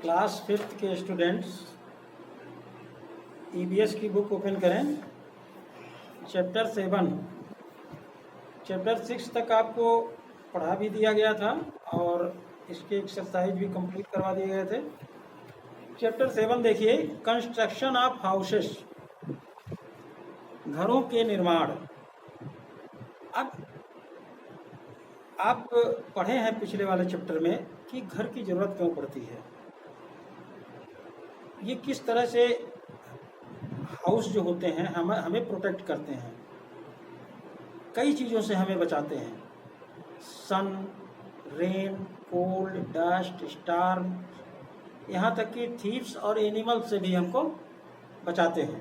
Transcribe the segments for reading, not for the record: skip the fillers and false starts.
Class 5th के students EVS की book open करें। चैप्टर 7, चैप्टर 6 तक आपको पढ़ा भी दिया गया था और इसके एक्सरसाइज भी कंप्लीट करवा दिए गए थे। चैप्टर 7 देखिए, कंस्ट्रक्शन ऑफ हाउसेस, घरों के निर्माण। अब आप पढ़े हैं पिछले वाले चैप्टर में कि घर की ज़रूरत क्यों पड़ती है, ये किस तरह से हाउस जो होते हैं हमें प्रोटेक्ट करते हैं, कई चीज़ों से हमें बचाते हैं। सन, रेन, कोल्ड, डस्ट, स्टार्म, यहाँ तक कि थीव्स और एनिमल्स से भी हमको बचाते हैं।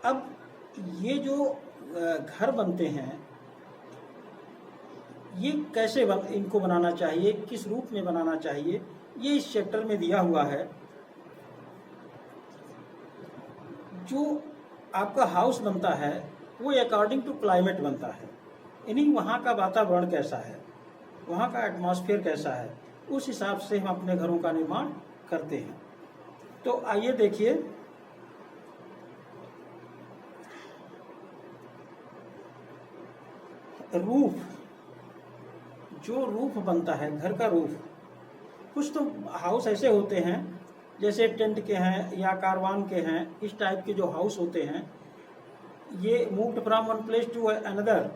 अब ये जो घर बनते हैं, ये कैसे इनको बनाना चाहिए, किस रूप में बनाना चाहिए, ये इस चैप्टर में दिया हुआ है। जो आपका हाउस बनता है वो अकॉर्डिंग टू क्लाइमेट बनता है, यानी वहाँ का वातावरण कैसा है, वहाँ का एटमॉस्फेयर कैसा है, उस हिसाब से हम अपने घरों का निर्माण करते हैं। तो आइए देखिए, रूफ, जो रूफ बनता है घर का रूफ, कुछ तो हाउस ऐसे होते हैं जैसे टेंट के हैं या कारवान के हैं, इस टाइप के जो हाउस होते हैं, ये moved from one place to another,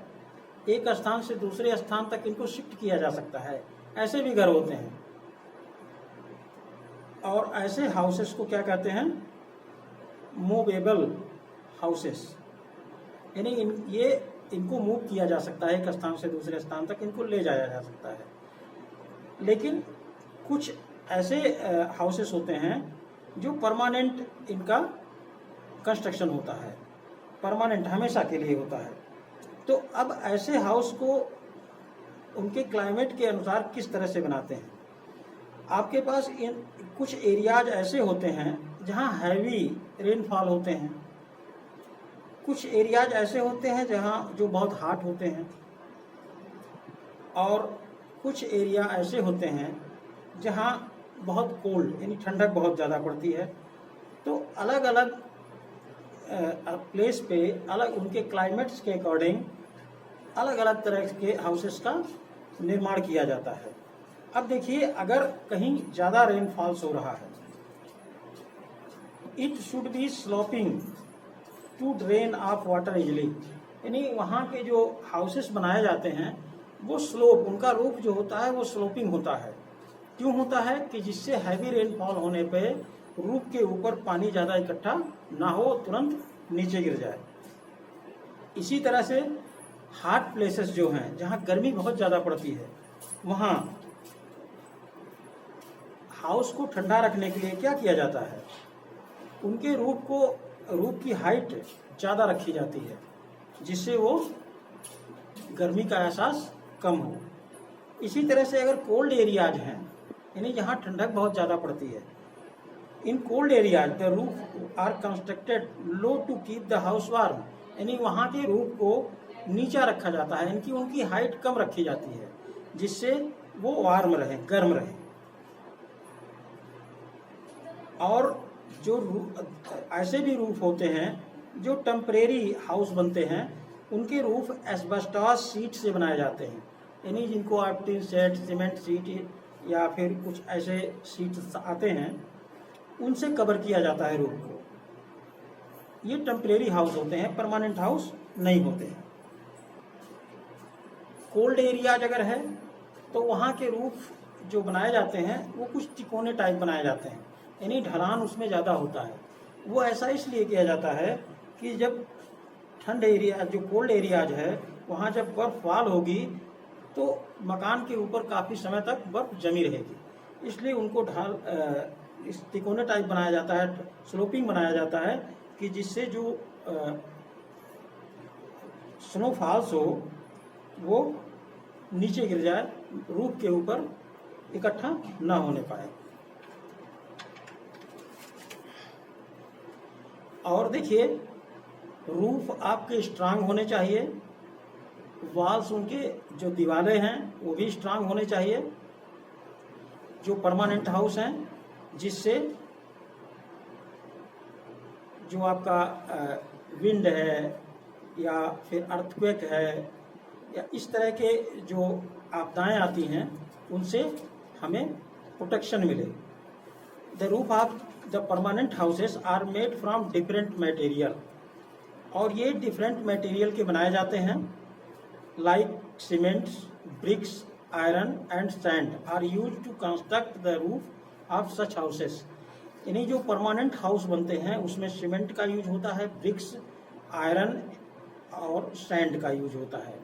एक स्थान से दूसरे स्थान तक इनको शिफ्ट किया जा सकता है, ऐसे भी घर होते हैं। और ऐसे हाउसेस को क्या कहते हैं, मूवेबल हाउसेस, यानी इनको मूव किया जा सकता है, एक स्थान से दूसरे स्थान तक इनको ले जाया जा सकता है। लेकिन कुछ ऐसे हाउसेस होते हैं जो परमानेंट इनका कंस्ट्रक्शन होता है, परमानेंट हमेशा के लिए होता है। तो अब ऐसे हाउस को उनके क्लाइमेट के अनुसार किस तरह से बनाते हैं। आपके पास कुछ एरियाज ऐसे होते हैं जहां हैवी रेनफॉल होते हैं, कुछ एरियाज ऐसे होते हैं जहां जो बहुत हॉट होते हैं, और कुछ एरिया ऐसे होते हैं जहां बहुत कोल्ड यानी ठंडक बहुत ज़्यादा पड़ती है। तो अलग अलग प्लेस पे अलग उनके क्लाइमेट्स के अकॉर्डिंग अलग अलग तरह के हाउसेस का निर्माण किया जाता है। अब देखिए, अगर कहीं ज़्यादा रेनफॉल्स हो रहा है, it should be sloping to drain off water easily, यानी वहाँ के जो हाउसेस बनाए जाते हैं वो स्लोप, उनका रूफ जो होता है वो स्लोपिंग होता है। क्यों होता है कि जिससे हैवी रेनफॉल होने पे रूफ के ऊपर पानी ज़्यादा इकट्ठा ना हो, तुरंत नीचे गिर जाए। इसी तरह से हॉट प्लेसेस जो हैं जहाँ गर्मी बहुत ज़्यादा पड़ती है, वहाँ हाउस को ठंडा रखने के लिए क्या किया जाता है, उनके रूफ की हाइट ज़्यादा रखी जाती है, जिससे वो गर्मी का एहसास कम हो। इसी तरह से अगर कोल्ड एरियाज हैं, यानी जहाँ ठंडक बहुत ज़्यादा पड़ती है, in cold areas the roof are constructed low to keep the house warm, यानी वहाँ के रूफ को नीचा रखा जाता है, इनकी उनकी हाइट कम रखी जाती है, जिससे वो वार्म रहे, गर्म रहे। और जो ऐसे भी रूफ होते हैं जो टेम्परेरी हाउस बनते हैं, उनके रूफ एस्बेस्टॉस शीट से बनाए जाते हैं, यानी जिनको आप टिन शेड, सीमेंट शीट या फिर कुछ ऐसे शीट आते हैं, उनसे कवर किया जाता है रूफ को। ये टेम्परेरी हाउस होते हैं, परमानेंट हाउस नहीं होते हैं। कोल्ड एरियाज अगर है तो वहाँ के रूफ जो बनाए जाते हैं वो कुछ तिकोने टाइप बनाए जाते हैं, यानी ढलान उसमें ज़्यादा होता है। वो ऐसा इसलिए किया जाता है कि जब ठंड एरिया, जो कोल्ड एरियाज है, वहाँ जब बर्फ़ फॉल होगी तो मकान के ऊपर काफ़ी समय तक बर्फ़ जमी रहेगी, इसलिए उनको इस तिकोने टाइप बनाया जाता है, स्लोपिंग बनाया जाता है, कि जिससे जो स्नोफॉल्स हो वो नीचे गिर जाए, रूफ के ऊपर इकट्ठा ना होने पाए। और देखिए, रूफ आपके स्ट्रांग होने चाहिए, वॉल्स उनके जो दीवारें हैं वो भी स्ट्रांग होने चाहिए, जो परमानेंट हाउस हैं। जिससे जो आपका विंड है या फिर अर्थक्वेक है या इस तरह के जो आपदाएं आती हैं उनसे हमें प्रोटेक्शन मिले। The roof of the permanent houses are made from different material, और ये डिफरेंट मटेरियल के बनाए जाते हैं, like cements, bricks, iron and sand are used to construct the roof of such houses. यानी जो परमानेंट हाउस बनते हैं उसमें सीमेंट का यूज होता है, ब्रिक्स, आयरन और सैंड का यूज होता है।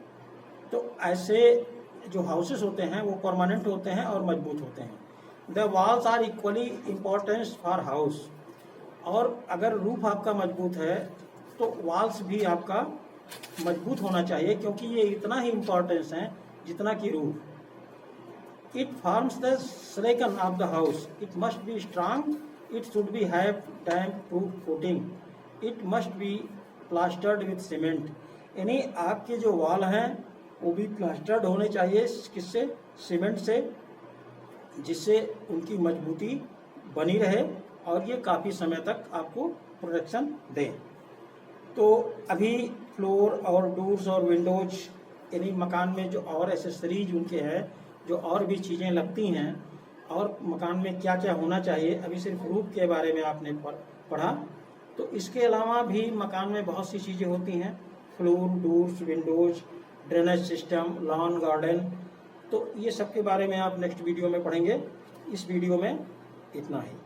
तो ऐसे जो हाउसेस होते हैं वो परमानेंट होते हैं और मजबूत होते हैं। The walls are equally importance for house, और अगर रूफ आपका मजबूत है तो वॉल्स भी आपका मजबूत होना चाहिए, क्योंकि ये इतना ही इम्पोर्टेंस है जितना कि roof. It forms the skeleton of the house, it must be strong, it should be have damp proof coating, it must be plastered with cement. यानी आपके जो वॉल हैं वो भी प्लास्टर्ड होने चाहिए, किससे? सीमेंट से, जिससे उनकी मजबूती बनी रहे और ये काफ़ी समय तक आपको प्रोटेक्शन दें। तो अभी फ्लोर और डोर्स और विंडोज यानी मकान में जो और एसेसरीज उनके हैं, जो और भी चीज़ें लगती हैं और मकान में क्या क्या होना चाहिए, अभी सिर्फ रूफ के बारे में आपने पढ़ा। तो इसके अलावा भी मकान में बहुत सी चीज़ें होती हैं, floor, doors, Windows, drainage system, lawn, garden. तो ये सब के बारे में आप नेक्स्ट वीडियो में पढ़ेंगे। इस वीडियो में इतना ही।